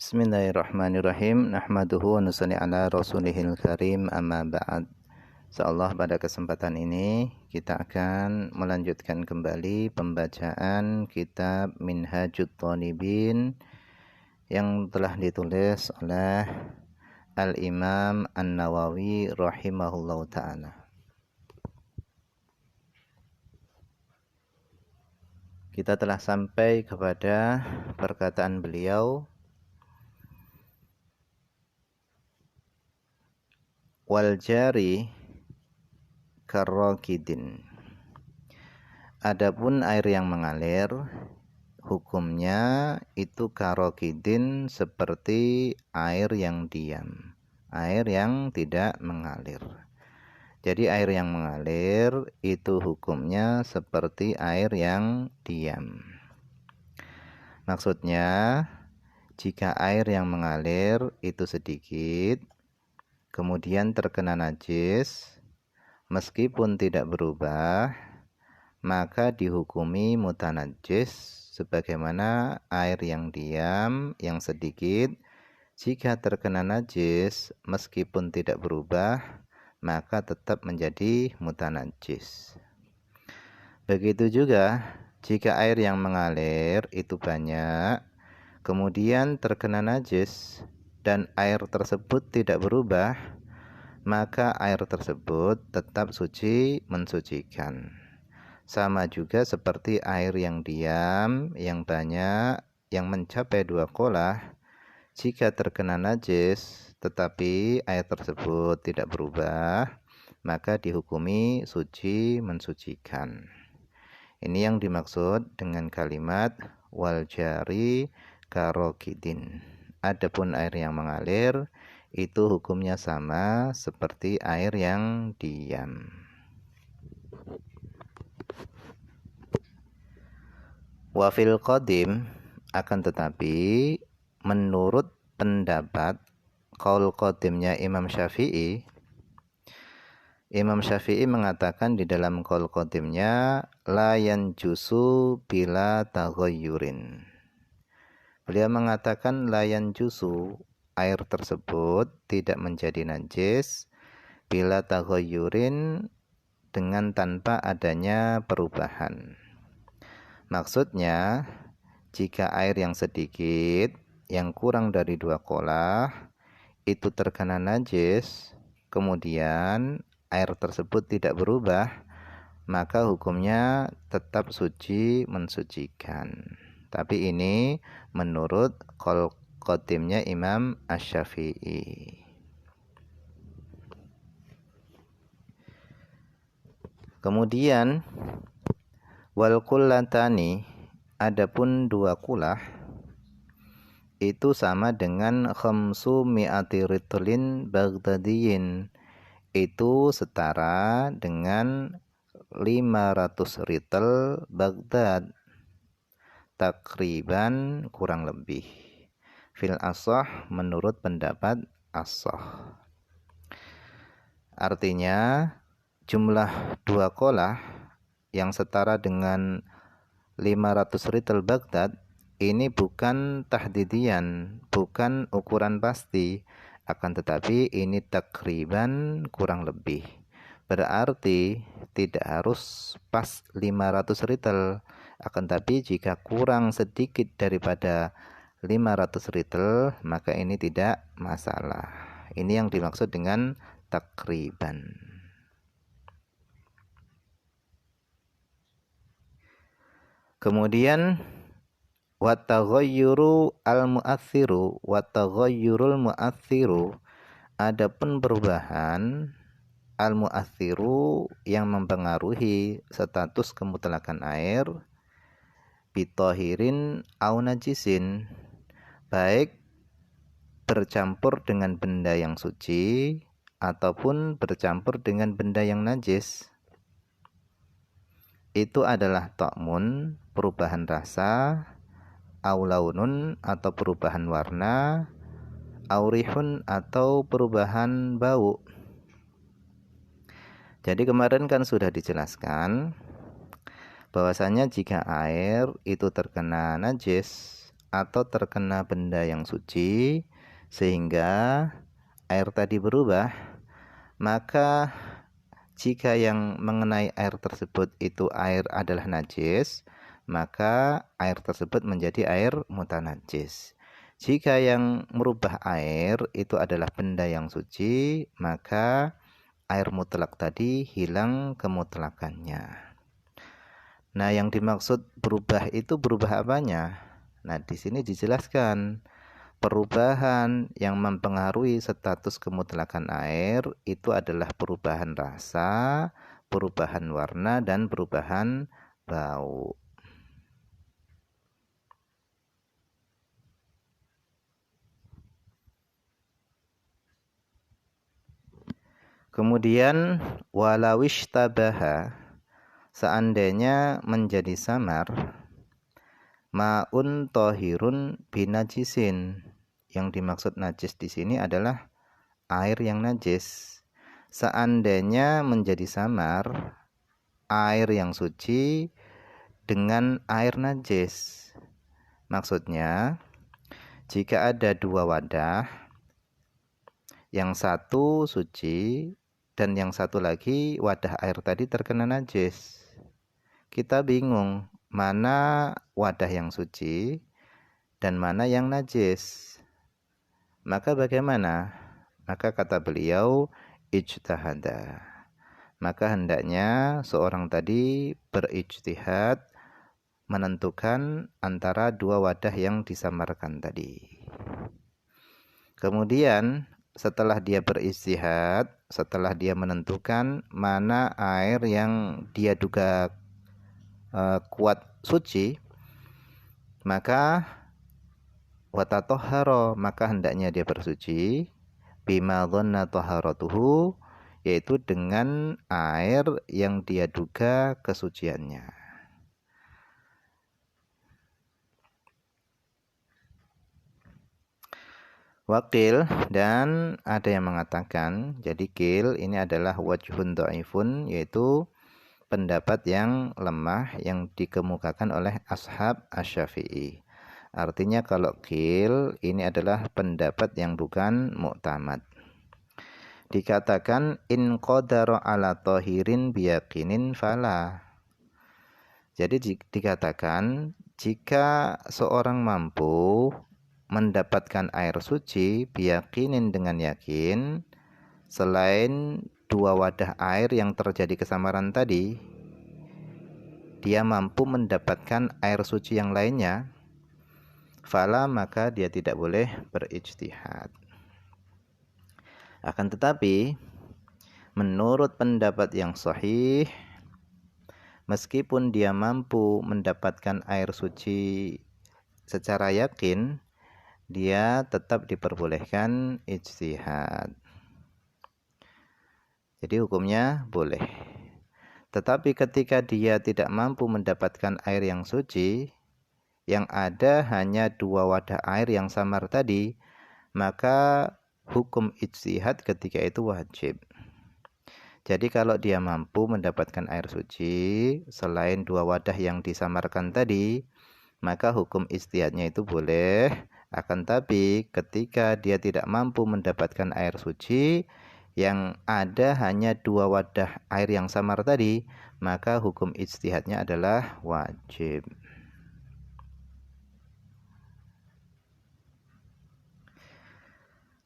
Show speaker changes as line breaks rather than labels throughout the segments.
Bismillahirrahmanirrahim. Nahmaduhu wa nusalli ala rasulihil karim, amma ba'd. Insyaallah pada kesempatan ini kita akan melanjutkan kembali pembacaan kitab Minhajut Thalibin yang telah ditulis oleh Al-Imam An-Nawawi rahimahullahu ta'ala. Kita telah sampai kepada perkataan beliau, wal jari karrakidin. Adapun air yang mengalir, hukumnya itu karrakidin, seperti air yang diam, air yang tidak mengalir. Jadi air yang mengalir itu hukumnya seperti air yang diam. Maksudnya, jika air yang mengalir itu sedikit, kemudian terkena najis, meskipun tidak berubah, maka dihukumi mutanajjis sebagaimana air yang diam, yang sedikit, jika terkena najis, meskipun tidak berubah, maka tetap menjadi mutanajjis. Begitu juga, jika air yang mengalir itu banyak, kemudian terkena najis, dan air tersebut tidak berubah, maka air tersebut tetap suci, mensucikan. Sama juga seperti air yang diam, yang banyak, yang mencapai 2 qolah, jika terkena najis tetapi air tersebut tidak berubah, maka dihukumi suci, mensucikan. Ini yang dimaksud dengan kalimat wal jari karokidin. Adapun air yang mengalir itu hukumnya sama seperti air yang diam. Wa fil qadim, akan tetapi menurut pendapat qaul qadimnya Imam Syafi'i, Imam Syafi'i mengatakan di dalam qaul qadimnya la yanjusu bila taghayyurin. Beliau mengatakan la yanjusu, air tersebut tidak menjadi najis bila taghayyurin, dengan tanpa adanya perubahan. Maksudnya, jika air yang sedikit, yang kurang dari 2 qolah, itu terkena najis, kemudian air tersebut tidak berubah, maka hukumnya tetap suci, mensucikan. Tapi ini menurut qaul qadimnya Imam Asy-Syafi'i. Kemudian wal qullatani, adapun 2 kulah itu sama dengan khamsu mi'ati ritlin baghdadiyin, itu setara dengan 500 ritel Baghdad, takriban, kurang lebih. Fil ashah, menurut pendapat ashah. Artinya jumlah 2 qolah yang setara dengan 500 ritel Baghdad ini bukan tahdidian, bukan ukuran pasti, akan tetapi ini takriban, kurang lebih. Berarti tidak harus pas 500 ritel, akan tapi jika kurang sedikit daripada 500 ritel, maka ini tidak masalah. Ini yang dimaksud dengan takriban. Kemudian wataghayyuru al-mu'athiru, wataghayyurul mu'athiru, adapun perubahan al-mu'athiru yang mempengaruhi status kemutlakan air, bitahirin au najisin, baik bercampur dengan benda yang suci ataupun bercampur dengan benda yang najis. Itu adalah ta'mun, perubahan rasa, au launun, atau perubahan warna, au rihun, atau perubahan bau. Jadi kemarin kan sudah dijelaskan bahwasanya jika air itu terkena najis atau terkena benda yang suci sehingga air tadi berubah, maka jika yang mengenai air tersebut itu air adalah najis, maka air tersebut menjadi air mutanajis. Jika yang merubah air itu adalah benda yang suci, maka air mutlak tadi hilang kemutlakannya. Nah, yang dimaksud berubah itu berubah apanya? Nah, di sini dijelaskan perubahan yang mempengaruhi status kemutlakan air itu adalah perubahan rasa, perubahan warna, dan perubahan bau. Kemudian walawish tabaha, seandainya menjadi samar, ma'un tohirun binajisin. Yang dimaksud najis di sini adalah air yang najis. Seandainya menjadi samar air yang suci dengan air najis. Maksudnya, jika ada dua wadah, yang satu suci dan yang satu lagi wadah air tadi terkena najis. Kita bingung mana wadah yang suci dan mana yang najis. Maka bagaimana? Maka kata beliau, ijtihada. Maka hendaknya seorang tadi berijtihad menentukan antara dua wadah yang disamarkan tadi. Kemudian setelah dia beristihad, setelah dia menentukan mana air yang dia duga kuat suci, maka watatoharo, maka hendaknya dia bersuci bima dhanna taharatuhu, yaitu dengan air yang dia duga kesuciannya. Wakil, dan ada yang mengatakan, jadi kil ini adalah wajhun dhaifun, yaitu pendapat yang lemah yang dikemukakan oleh ashab asy-Syafi'i. Artinya kalau kil ini adalah pendapat yang bukan muktamad. Dikatakan in qadara ala tahirin biyaqinin fala. Jadi dikatakan jika seorang mampu mendapatkan air suci biyaqinin dengan yakin, selain dua wadah air yang terjadi kesamaran tadi, dia mampu mendapatkan air suci yang lainnya, fala, maka dia tidak boleh berijtihad. Akan tetapi menurut pendapat yang sahih, meskipun dia mampu mendapatkan air suci secara yakin, dia tetap diperbolehkan ijtihad. Jadi hukumnya boleh. Tetapi ketika dia tidak mampu mendapatkan air yang suci, yang ada hanya dua wadah air yang samar tadi, maka hukum ijtihad ketika itu wajib. Jadi kalau dia mampu mendapatkan air suci selain dua wadah yang disamarkan tadi, maka hukum ijtihadnya itu boleh. Akan tapi ketika dia tidak mampu mendapatkan air suci, yang ada hanya dua wadah air yang samar tadi, maka hukum ijtihadnya adalah wajib.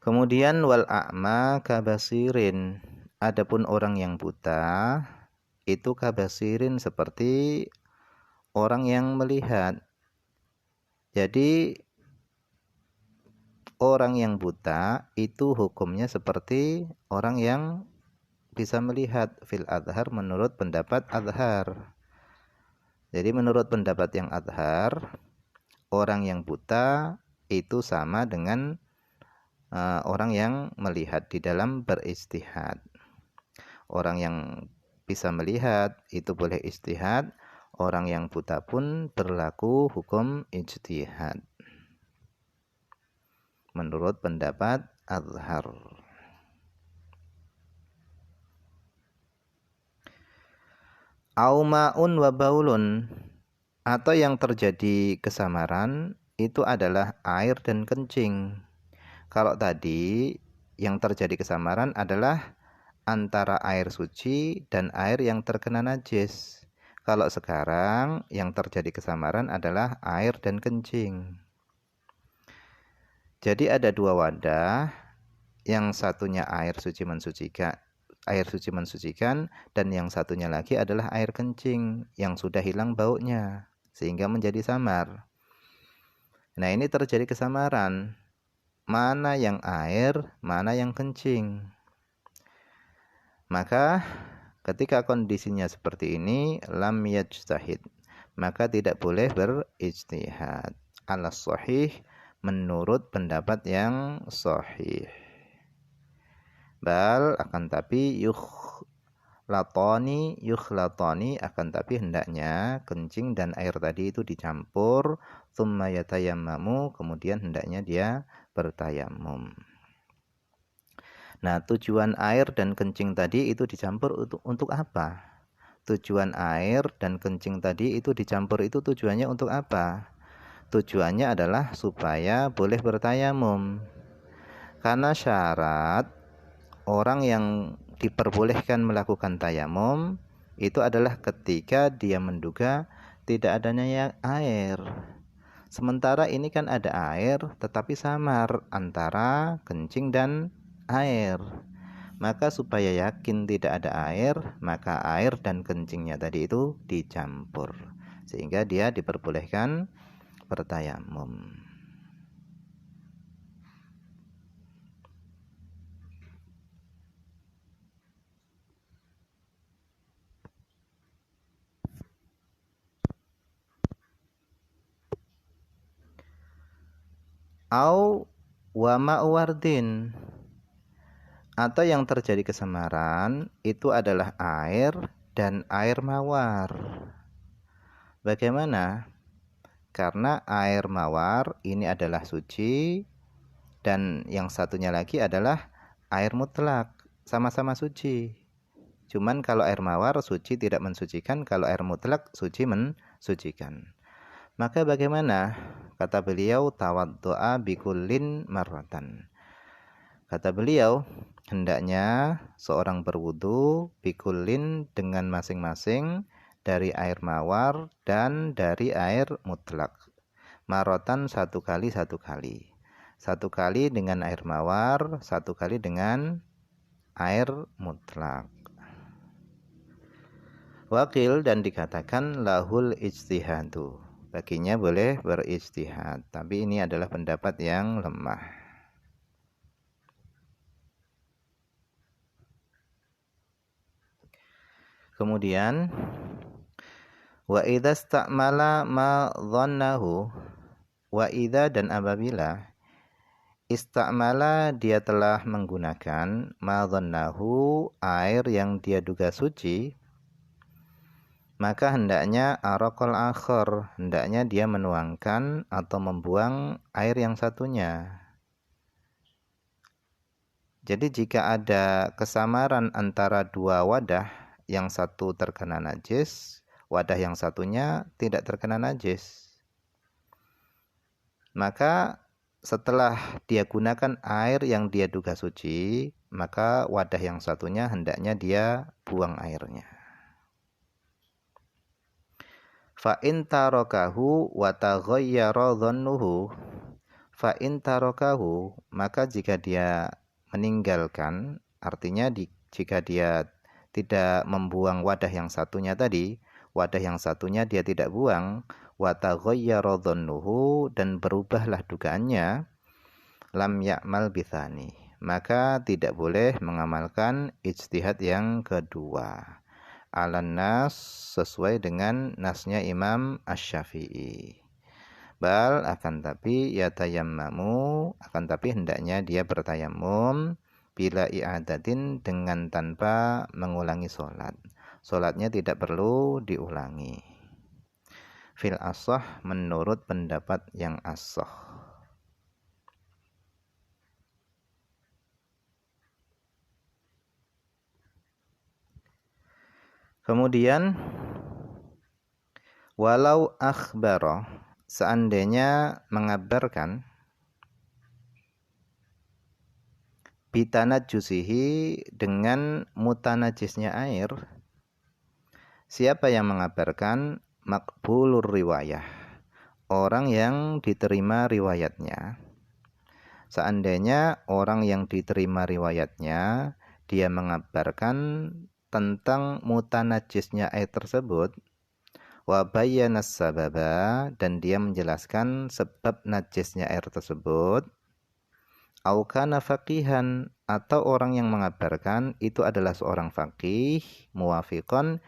Kemudian wal a'ma kabasirin. Adapun orang yang buta itu kabasirin seperti orang yang melihat. Jadi orang yang buta itu hukumnya seperti orang yang bisa melihat fil adhar menurut pendapat adhar. Jadi menurut pendapat yang adhar, orang yang buta itu sama dengan orang yang melihat di dalam beristihad. Orang yang bisa melihat itu boleh istihad, orang yang buta pun berlaku hukum ijtihad menurut pendapat azhar. Au ma'un wa baulun, atau yang terjadi kesamaran itu adalah air dan kencing. Kalau tadi yang terjadi kesamaran adalah antara air suci dan air yang terkena najis. Kalau sekarang yang terjadi kesamaran adalah air dan kencing. Jadi ada dua wadah, yang satunya air suci mensucikan, dan yang satunya lagi adalah air kencing yang sudah hilang baunya sehingga menjadi samar. Nah, ini terjadi kesamaran. Mana yang air, mana yang kencing. Maka ketika kondisinya seperti ini, lam yajtahid, maka tidak boleh berijtihad. Ala sahih, menurut pendapat yang sahih. Bal akan tapi yukhlaqani akan tapi hendaknya kencing dan air tadi itu dicampur, tsumma yatayammamu, kemudian hendaknya dia bertayamum. Nah, tujuan air dan kencing tadi itu dicampur untuk apa? Tujuan air dan kencing tadi itu dicampur itu tujuannya untuk apa? Tujuannya adalah supaya boleh bertayamum. Karena syarat orang yang diperbolehkan melakukan tayamum itu adalah ketika dia menduga tidak adanya air. Sementara ini kan ada air tetapi samar antara kencing dan air. Maka supaya yakin tidak ada air, maka air dan kencingnya tadi itu dicampur sehingga dia diperbolehkan bertayamum. Au wa ma'wardin, atau yang terjadi kesamaran itu adalah air dan air mawar. Bagaimana? Karena air mawar ini adalah suci dan yang satunya lagi adalah air mutlak, sama-sama suci. Cuman kalau air mawar suci tidak mensucikan, kalau air mutlak suci mensucikan. Maka bagaimana? Kata beliau, tawaddu'a bikullin marratan. Kata beliau, hendaknya seorang berwudu bikullin dengan masing-masing dari air mawar dan dari air mutlak. Marratan satu kali. Satu kali dengan air mawar, satu kali dengan air mutlak. Wakil dan dikatakan lahul ijtihadu, baginya boleh berijtihad, tapi ini adalah pendapat yang lemah. Kemudian wa idza istamala ma dhannahu, wa idza dan apabila istamala dia telah menggunakan ma dhannahu air yang dia duga suci, maka hendaknya araqal akhar, hendaknya dia menuangkan atau membuang air yang satunya. Jadi jika ada kesamaran antara dua wadah, yang satu terkena najis, wadah yang satunya tidak terkena najis, maka setelah dia gunakan air yang dia duga suci, maka wadah yang satunya hendaknya dia buang airnya. Fa in tarakahu wa taghayyara dhannuhu, fa in tarakahu, maka jika dia meninggalkan, artinya jika dia tidak membuang wadah yang satunya tadi, wadah yang satunya dia tidak buang, wa taghayyara dhannuhu, dan berubahlah dugaannya, lam ya'mal bitsani, maka tidak boleh mengamalkan ijtihad yang kedua. Alan nas, sesuai dengan nasnya Imam Asy-Syafi'i. Bal akan tapi yatayammamu, akan tapi hendaknya dia bertayamum bila i'adatin, dengan tanpa mengulangi sholat. Sholatnya tidak perlu diulangi. Fil ashah, menurut pendapat yang ashah. Kemudian walau akhbara, seandainya mengabarkan bitanajjusihi dengan mutanajisnya air, siapa yang mengabarkan? Maqbulur riwayah, orang yang diterima riwayatnya. Seandainya orang yang diterima riwayatnya dia mengabarkan tentang mutanajisnya air tersebut, wa bayyana sababa, dan dia menjelaskan sebab najisnya air tersebut, au kana faqihan, atau orang yang mengabarkan itu adalah seorang faqih muwafiqan,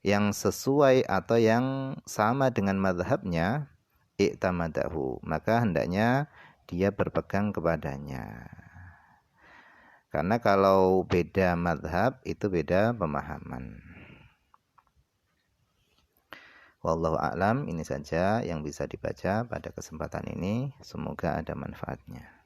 yang sesuai atau yang sama dengan mazhabnya, i'tamadahu, maka hendaknya dia berpegang kepadanya. Karena kalau beda mazhab itu beda pemahaman. Wallahu a'lam, ini saja yang bisa dibaca pada kesempatan ini. Semoga ada manfaatnya.